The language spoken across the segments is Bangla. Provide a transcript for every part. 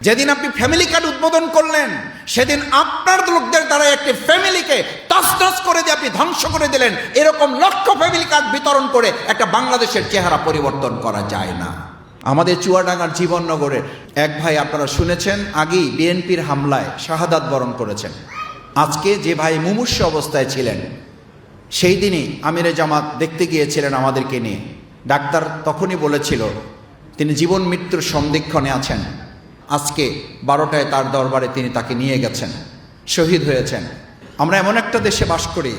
যেদিন আপনি ফ্যামিলি কার্ড উদ্বোধন করলেন, সেদিন আপনার লোকদের দ্বারা একটি ফ্যামিলিকে তছনছ করে দিয়ে আপনি ধ্বংস করে দিলেন। এরকম লক্ষ ফ্যামিলি কার্ড বিতরণ করে একটা বাংলাদেশের চেহারা পরিবর্তন করা যায় না। আমাদের চুয়াডাঙ্গার জীবননগরে এক ভাই, আপনারা শুনেছেন, আগেই বিএনপির হামলায় শাহাদাত বরণ করেছেন। আজকে যে ভাই মুমূর্ষু অবস্থায় ছিলেন, সেই দিনই আমিরে জামাত দেখতে গিয়েছিলেন আমাদেরকে নিয়ে। ডাক্তার তখনই বলেছিল তিনি জীবন মৃত্যুর সন্ধিক্ষণে আছেন। আজকে 12টায় তার দরবারে তিনি তাকে নিয়ে গেছেন, শহীদ হয়েছেন। আমরা এমন একটা দেশে বাস করি,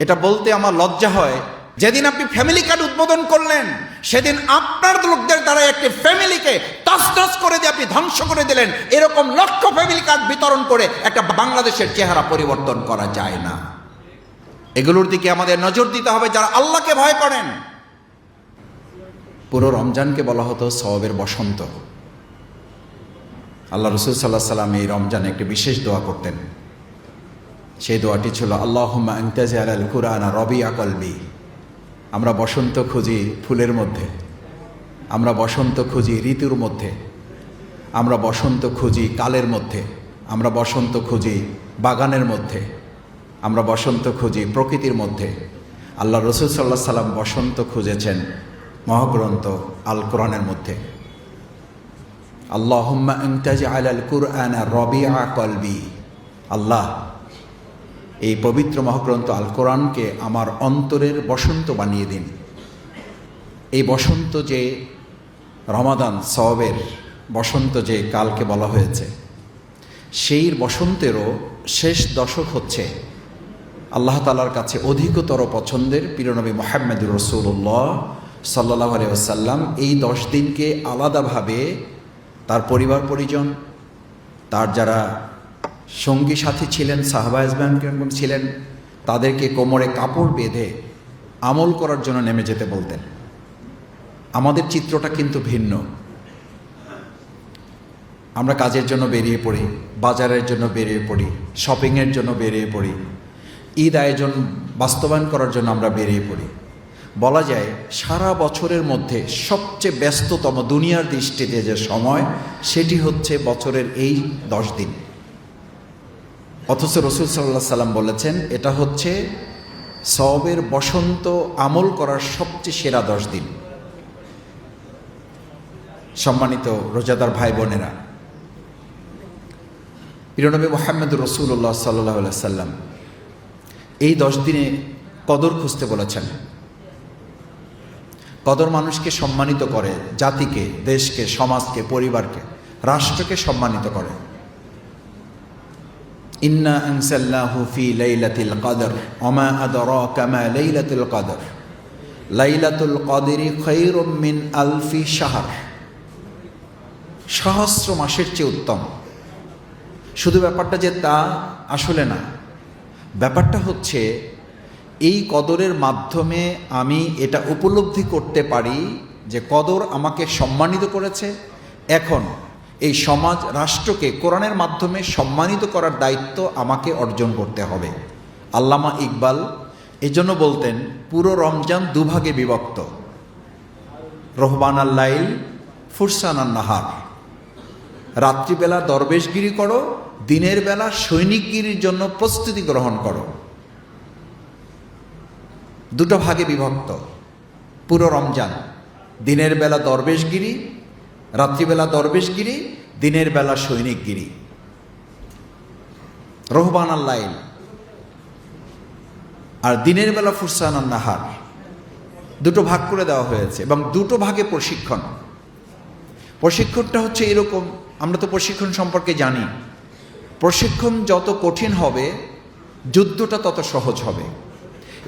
এটা বলতে আমার লজ্জা হয়। যেদিন আপনি ফ্যামিলি কার্ড উদ্বোধন করলেন, সেদিন আপনার লোকদের দ্বারা একটি ফ্যামিলিকে তছনছ করে দিয়ে আপনি ধ্বংস করে দিলেন। এরকম লক্ষ ফ্যামিলি কার্ড বিতরণ করে একটা বাংলাদেশের চেহারা পরিবর্তন করা যায় না। এগুলোর দিকে আমাদের নজর দিতে হবে যারা আল্লাহকে ভয় করেন। পুরো রমজানকে বলা হতো সওয়াবের বসন্ত। আল্লাহ রসুল সাল্লাল্লাহু আলাইহি সাল্লাম এই রমজানে একটি বিশেষ দোয়া করতেন। সেই দোয়াটি ছিল আল্লাহুম্মা আনতা জাআলাল কুরআনা রবিআ কলবি। আমরা বসন্ত খুঁজি ফুলের মধ্যে, আমরা বসন্ত খুঁজি ঋতুর মধ্যে, আমরা বসন্ত খুঁজি কালের মধ্যে, আমরা বসন্ত খুঁজি বাগানের মধ্যে, আমরা বসন্ত খুঁজি প্রকৃতির মধ্যে। আল্লাহ রসুল সাল্লাল্লাহু আলাইহি সাল্লাম বসন্ত খুঁজেছেন মহাগ্রন্থ আল কোরআনের মধ্যে। আল্লাহুম্মা আনতা জাআলাল কুরআনা রবিআ কলবি। আল্লাহ, এই পবিত্র মহাগ্রন্থ আল কোরআনকে আমার অন্তরের বসন্ত বানিয়ে দিন। এই বসন্ত যে রমাদান সওয়াবের বসন্ত যে কালকে বলা হয়েছে, সেই বসন্তেরও শেষ দশক হচ্ছে আল্লাহ তাআলার কাছে অধিকতর পছন্দের প্রিয়নবী মুহাম্মদুর রাসূলুল্লাহ সাল্লাল্লাহু আলাইহি ওয়াসাল্লাম এই 10 দিনকে আলাদাভাবে তার পরিবার পরিজন, তার যারা সঙ্গী সাথী ছিলেন, সাহাবায়ে কেরাম ছিলেন, তাদেরকে কোমরে কাপড় বেঁধে আমল করার জন্য নেমে যেতে বলতেন। আমাদের চিত্রটা কিন্তু ভিন্ন। আমরা কাজের জন্য বেরিয়ে পড়ি, বাজারের জন্য বেরিয়ে পড়ি, শপিংয়ের জন্য বেরিয়ে পড়ি, ঈদ আয়োজন বাস্তবায়ন করার জন্য আমরা বেরিয়ে পড়ি। বলা যায় সারা বছরের মধ্যে সবচেয়ে ব্যস্ততম দুনিয়ার দৃষ্টিতে যে সময়, সেটি হচ্ছে বছরের এই 10 দিন। অথচ রসুল সাল্লাল্লাহু আলাইহি সাল্লাম বলেছেন এটা হচ্ছে সওয়াবের বসন্ত, আমল করার সবচেয়ে সেরা 10 দিন। সম্মানিত রোজাদার ভাই বোনেরা, প্রিয়নবী মুহাম্মদুর রাসূলুল্লাহ সাল্লাল্লাহু আলাইহি সাল্লাম এই 10 দিনে কদর খুঁজতে বলেছেন। কদর মানুষকে সম্মানিত করে, জাতিকে, দেশকে, সমাজকে, পরিবারকে, রাষ্ট্রকে সম্মানিত করে। ইন্না আনজালনাহু ফি লাইলাতিল কদর ওয়া মা আদরাকা মা লাইলাতুল কদর লাইলাতুল কদরি খায়রুম মিন আলফি শাহর। সহস্র মাসের চেয়ে উত্তম। শুধু ব্যাপারটা যে তা আসলে না, ব্যাপারটা হচ্ছে এই কদরের মাধ্যমে আমি এটা উপলব্ধি করতে পারি যে কদর আমাকে সম্মানিত করেছে। এখন এই সমাজ রাষ্ট্রকে কোরআনের মাধ্যমে সম্মানিত করার দায়িত্ব আমাকে অর্জন করতে হবে। আল্লামা ইকবাল এজন্য বলতেন পুরো রমজান দুভাগে বিভক্ত, রহবানাল লাইল ফুরসানান নাহার। রাত্রিবেলা দরবেশগিরি করো, দিনের বেলা সৈনিকগিরির জন্য প্রস্তুতি গ্রহণ করো। দুটো ভাগে বিভক্ত পুরো রমজান। দিনের বেলা দরবেশগিরি, রাত্রিবেলা দরবেশগিরি, দিনের বেলা সৈনিকগিরি, রহবানাল লাইল। আর দিনের বেলা ফুরসানান নাহার। দুটো ভাগ করে দেওয়া হয়েছে এবং দুটো ভাগে প্রশিক্ষণ। প্রশিক্ষণটা হচ্ছে এরকম, আমরা তো প্রশিক্ষণ সম্পর্কে জানি, প্রশিক্ষণ যত কঠিন হবে যুদ্ধটা তত সহজ হবে।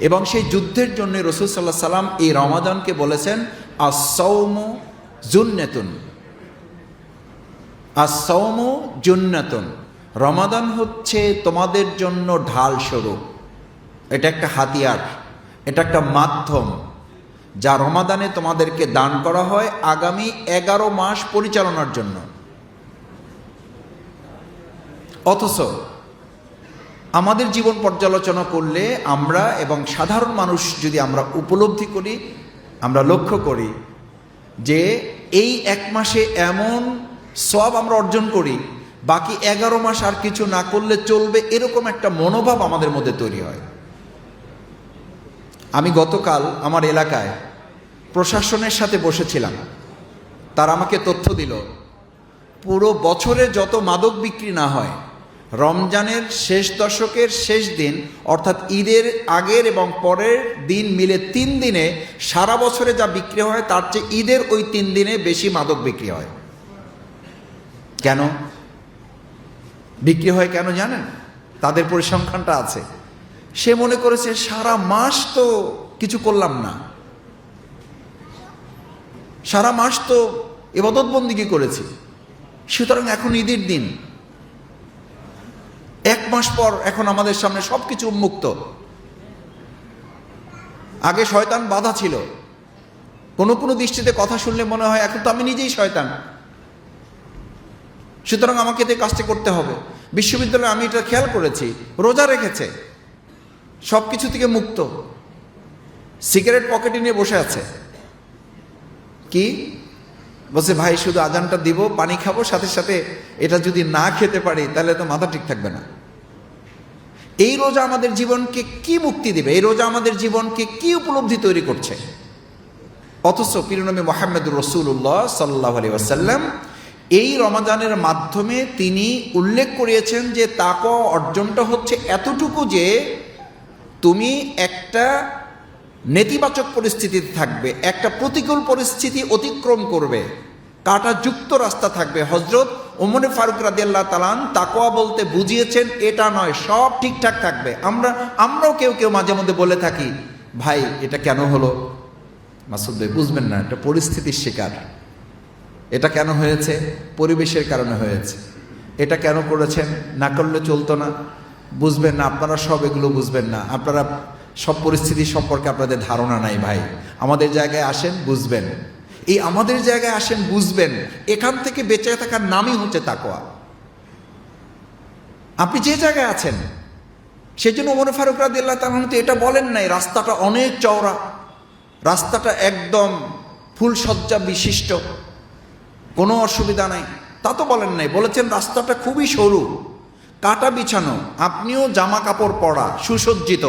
এবং সেই যুদ্ধের জন্য রাসূল সাল্লাল্লাহু আলাইহি সাল্লাম এই রমাদানকে বলেছেন আস-সাওমু জুন্নাতুন। আস-সাওমু জুন্নাতুন, রমাদান হচ্ছে তোমাদের জন্য ঢাল স্বরূপ। এটা একটা হাতিয়ার, এটা একটা মাধ্যম যা রমাদানে তোমাদেরকে দান করা হয় আগামী 11 মাস পরিচালনার জন্য। অথচ আমাদের জীবন পর্যালোচনা করলে আমরা এবং সাধারণ মানুষ যদি আমরা উপলব্ধি করি, আমরা লক্ষ্য করি যে এই 1 মাসে এমন সওয়াব আমরা অর্জন করি, বাকি 11 মাস আর কিছু না করলে চলবে, এরকম একটা মনোভাব আমাদের মধ্যে তৈরি হয়। আমি গতকাল আমার এলাকায় প্রশাসনের সাথে বসেছিলাম, তারা আমাকে তথ্য দিল পুরো বছরে যত মাদক বিক্রি না হয়, রমজানের শেষ দশকের শেষ দিন অর্থাৎ ঈদের আগের এবং পরের দিন মিলে 3 দিনে সারা বছরে যা বিক্রি হয় তার চেয়ে ঈদের ওই 3 দিনে বেশি মাদক বিক্রি হয়। কেন বিক্রি হয় কেন জানেন? তাদের পরিসংখ্যানটা আছে। সে মনে করেছে সারা মাস তো কিছু করলাম না, সারা মাস তো ইবাদত বন্দেগী করেছি, সুতরাং এখন ঈদের দিন 1 মাস পর এখন আমাদের সামনে সবকিছু উন্মুক্ত। আগে শয়তান বাধা ছিল, কোনো কোনো দৃষ্টিতে কথা শুনলে মনে হয় এখন তো আমি নিজেই শয়তান, সুতরাং আমাকে এতে কাজটা করতে হবে। বিশ্ববিদ্যালয়ে আমি এটা খেয়াল করেছি, রোজা রেখেছে, সব কিছু থেকে মুক্ত, সিগারেট পকেটে নিয়ে বসে আছে। কি বলছে, ভাই শুধু আজানটা দিব, পানি খাবো, সাথে সাথে এটা যদি না খেতে পারি তাহলে তো মাথা ঠিক থাকবে না। এই রোজা আমাদের জীবনকে কি মুক্তি দিবে? এই রোজা আমাদের জীবনকে কি উপলব্ধি তৈরি করছে? অথচ প্রিয়নবী মুহাম্মদুর রাসূলুল্লাহ সাল্লাল্লাহু আলাইহি ওয়াসাল্লাম এই রমাদানের মাধ্যমে তিনি উল্লেখ করিয়েছেন যে তাকওয়া অর্জনটা হচ্ছে এতটুকু যে তুমি একটা নেতিবাচক পরিস্থিতিতে থাকবে, একটা প্রতিকূল পরিস্থিতি অতিক্রম করবে, কাঁটাযুক্ত রাস্তা থাকবে। হযরত ওমর ফারুক রাদিয়াল্লাহু তাআলা তাকওয়া বলতে বুঝিয়েছেন এটা নয় সব ঠিকঠাক থাকবে। আমরাও কেউ কেউ মাঝে মধ্যে বলে থাকি, ভাই এটা কেন হলো? মাসুদ ভাই বুঝবেন না, এটা পরিস্থিতির শিকার। এটা কেন হয়েছে? পরিবেশের কারণে হয়েছে। এটা কেন করেছেন? না করলে চলতো না। বুঝবেন না, আপনারা সব এগুলো বুঝবেন না, আপনারা সব পরিস্থিতি সম্পর্কে আপনাদের ধারণা নাই। ভাই আমাদের জায়গায় আসেন, বুঝবেন। এই আমাদের জায়গায় আসেন, বুঝবেন, এখান থেকে বেঁচে থাকার নামই হচ্ছে তাকওয়া। আপনি যে জায়গায় আছেন, সেজন্য ওমর ফারুক রাদিয়াল্লাহু তাআলা তো এটা বলেন নাই রাস্তাটা অনেক চওড়া, রাস্তাটা একদম ফুলসজ্জা বিশিষ্ট, কোনো অসুবিধা নাই, তা তো বলেন নাই। বলেছেন রাস্তাটা খুবই সরু, কাটা বিছানো, আপনিও জামা কাপড় পরা, সুসজ্জিত,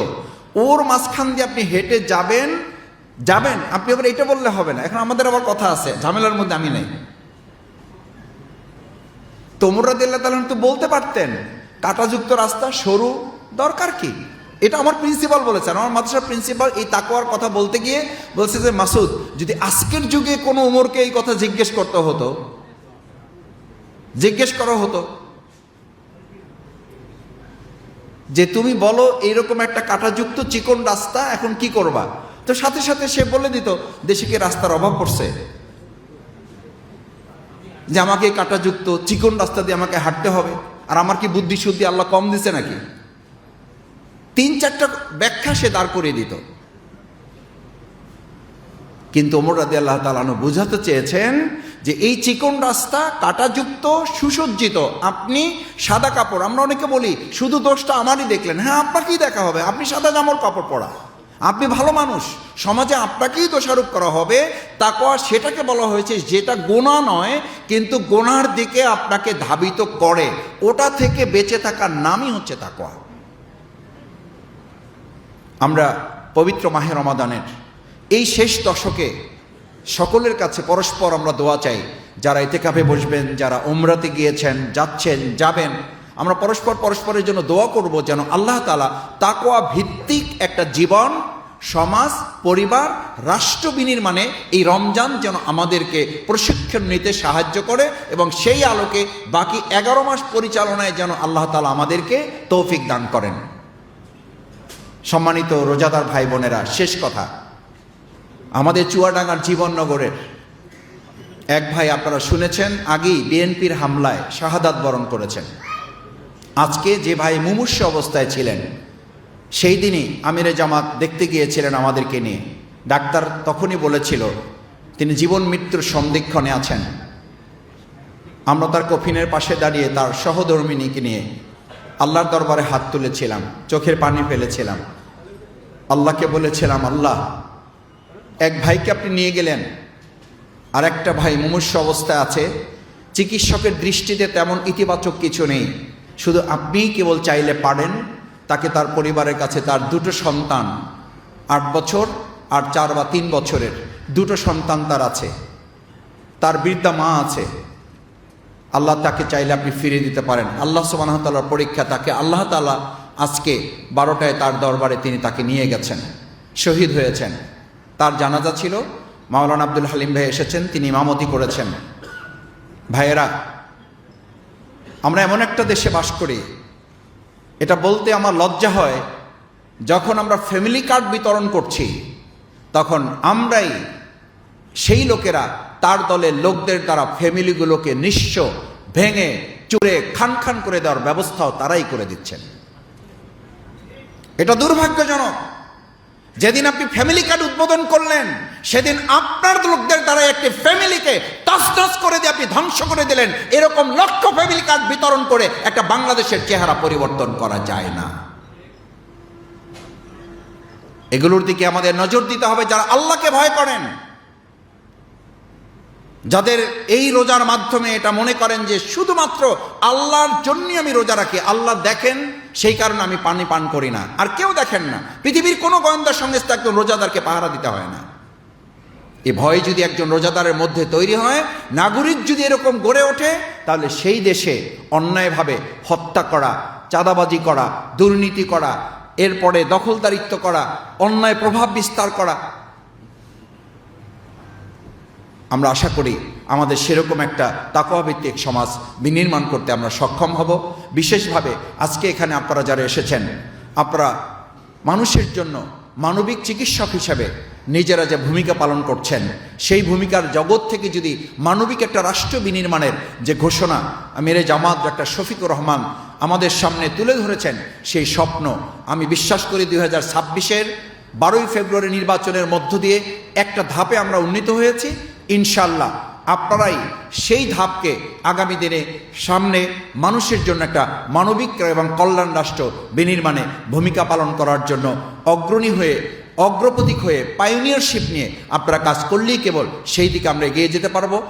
ওর মাঝখান দিয়ে আপনি হেঁটে যাবেন। আপনি আবার এটা বললে হবে না, এখন আমাদের আবার কথা আছে, ঝামেলার মধ্যে আমি নেই। তো ওমর রাদিয়াল্লাহু তাআলা তো বলতে পারতেন কাঁটাযুক্ত রাস্তা, সরু, দরকার কি? এটা আমার প্রিন্সিপাল বলেছেন, আমার মাদ্রাসার প্রিন্সিপাল এই তাকওয়ার কথা বলতে গিয়ে বলছে যে মাসুদ, যদি আজকের যুগে কোনো ওমরকে এই কথা জিজ্ঞেস করা হতো যে তুমি বলো এইরকম একটা কাঁটাযুক্ত চিকন রাস্তা এখন কি করবা, তো সাথে সাথে সে বলে দিত দেশে কি রাস্তার অভাব পড়ছে যে আমাকে এই কাঁটাযুক্ত চিকন রাস্তা দিয়ে আমাকে হাঁটতে হবে? আর আমার কি বুদ্ধি শুদ্ধি আল্লাহ কম দিছে নাকি? 3-4টা ব্যাখ্যা সে দাঁড় করিয়ে দিত। কিন্তু ওমর রাদিয়াল্লাহু তাআলা আনহু বুঝাতে চেয়েছেন যে এই চিকন রাস্তা, কাঁটাযুক্ত, সুসজ্জিত, আপনি সাদা কাপড়, আমরা অনেকে বলি শুধু দোষটা আমারই দেখলেন। হ্যাঁ, আপনাকেই দেখা হবে, আপনি সাদা জামার কাপড় পরা, আপনি ভালো মানুষ, সমাজে আপনাকেই দোষারোপ করা হবে। তাকওয়া সেটাকে বলা হয়েছে যেটা গুনাহ নয় কিন্তু গুনার দিকে আপনাকে ধাবিত করে, ওটা থেকে বেঁচে থাকার নামই হচ্ছে তাকওয়া। আমরা পবিত্র মাহে রমাদানের এই শেষ দশকে সকলের কাছে পরস্পর আমরা দোয়া চাই, যারা ইতিকাফে বসবেন, যারা উমরাতে গিয়েছেন, যাবেন, আমরা পরস্পরের জন্য দোয়া করব যেন আল্লাহ তাআলা তাকওয়া ভিত্তিক একটা জীবন, সমাজ, পরিবার, রাষ্ট্র বিনির্মাণে এই রমজান যেন আমাদেরকে প্রশিক্ষণ নিতে সাহায্য করে এবং সেই আলোকে বাকি 11 মাস পরিচালনায় যেন আল্লাহ তাআলা আমাদেরকে তৌফিক দান করেন। সম্মানিত রোজাদার ভাই বোনেরা, শেষ কথা, আমাদের চুয়াডাঙ্গার জীবননগরের এক ভাই, আপনারা শুনেছেন, আগেই বিএনপির হামলায় শাহাদাত বরণ করেছেন। আজকে যে ভাই মুমূর্ষু অবস্থায় ছিলেন, সেই দিনই আমিরে জামাত দেখতে গিয়েছিলেন আমাদেরকে নিয়ে। ডাক্তার তখনই বলেছিল তিনি জীবন মৃত্যুর সন্ধিক্ষণে আছেন। আমরা তার কফিনের পাশে দাঁড়িয়ে তার সহধর্মিণীকে নিয়ে আল্লাহর দরবারে হাত তুলেছিলাম, চোখের পানি ফেলেছিলাম, আল্লাহকে বলেছিলাম, আল্লাহ, এক ভাইকে আপনি নিয়ে গেলেন, আর একটা ভাই মুমূর্ষু অবস্থায় আছে, চিকিৎসকের দৃষ্টিতে তেমন ইতিবাচক কিছু নেই। শুধু আপনিই কেবল চাইলে পারেন তাকে তার পরিবারের কাছে তার দুটো সন্তান 8 বছর আর 4 বা 3 বছরের দুটো সন্তান তার আছে, তার বৃদ্ধা মা আছে, আল্লাহ তাকে চাইলে আপনি ফিরিয়ে দিতে পারেন। আল্লাহ সুবহানাহু ওয়া তাআলার পরীক্ষা, তাকে আল্লাহ তাআলা আজকে 12টায় তার দরবারে তিনি তাকে নিয়ে গেছেন, শহীদ হয়েছেন। তার জানাজা ছিল, মাওলানা আব্দুল হালিম ভাই এসেছেন, তিনি ইমামতি করেছেন। ভাইয়েরা, আমরা এমন একটা দেশে বাস করি, এটা বলতে আমার লজ্জা হয়, যখন আমরা ফ্যামিলি কার্ড বিতরণ করছি তখন আমরাই সেই লোকেরা তার দলের লোকদের দ্বারা ফ্যামিলিগুলোকে নিঃস্ব ভেঙে চুরে খান খান করে দেওয়ার ব্যবস্থাও তারাই করে দিচ্ছেন। এটা দুর্ভাগ্যজনক। যেদিন আপনি ফ্যামিলি কার্ড উদ্বোধন করলেন সেদিন আপনার লোকদের দ্বারা একটি ফ্যামিলিকে তছনছ করে দিয়ে আপনি ধ্বংস করে দিলেন। এরকম লক্ষ ফ্যামিলি কার্ড বিতরণ করে একটা বাংলাদেশের চেহারা পরিবর্তন করা যায় না। এগুলোর দিকে আমাদের নজর দিতে হবে, যারা আল্লাহকে ভয় করেন, যাদের এই রোজার মাধ্যমে এটা মনে করেন যে শুধুমাত্র আল্লাহর জন্যই আমি রোজা রাখি, আল্লাহ দেখেন সেই কারণে আমি পানি পান করি না, আর কেউ দেখেন না। পৃথিবীর কোনো গোয়েন্দা সংস্থা একজন রোজাদারকে পাহারা দিতে হয় না। এই ভয় যদি একজন রোজাদারের মধ্যে তৈরি হয়, নাগরিক যদি এরকম গড়ে ওঠে, তাহলে সেই দেশে অন্যায়ভাবে হত্যা করা, চাঁদাবাজি করা, দুর্নীতি করা, এরপরে দখলদারিত্ব করা, অন্যায় প্রভাব বিস্তার করা, আমরা আশা করি আমাদের সেরকম একটা তাকওয়াভিত্তিক সমাজ বিনির্মাণ করতে আমরা সক্ষম হব। বিশেষভাবে আজকে এখানে আপনারা যারা এসেছেন, আপনারা মানুষের জন্য মানবিক চিকিৎসক হিসাবে নিজেরা যে ভূমিকা পালন করছেন, সেই ভূমিকার জগৎ থেকে যদি মানবিক একটা রাষ্ট্র বিনির্মাণের যে ঘোষণা আমিরে জামাত ডক্টর শফিকুর রহমান আমাদের সামনে তুলে ধরেছেন, সেই স্বপ্ন আমি বিশ্বাস করি 2026-এর 12ই ফেব্রুয়ারি নির্বাচনের মধ্য দিয়ে একটা ধাপে আমরা উন্নীত হয়েছি। ইনশাআল্লাহ আপনারাই সেই ধাপকে আগামী দিনে সামনে মানুষের জন্য একটা মানবিক এবং কল্যাণ রাষ্ট্র বিনির্মাণে ভূমিকা পালন করার জন্য অগ্রণী হয়ে, অগ্রপথিক হয়ে, পাইওনিয়ারশিপ নিয়ে আপনারা কাজ করলেই কেবল সেই দিকে আমরা এগিয়ে যেতে পারবো।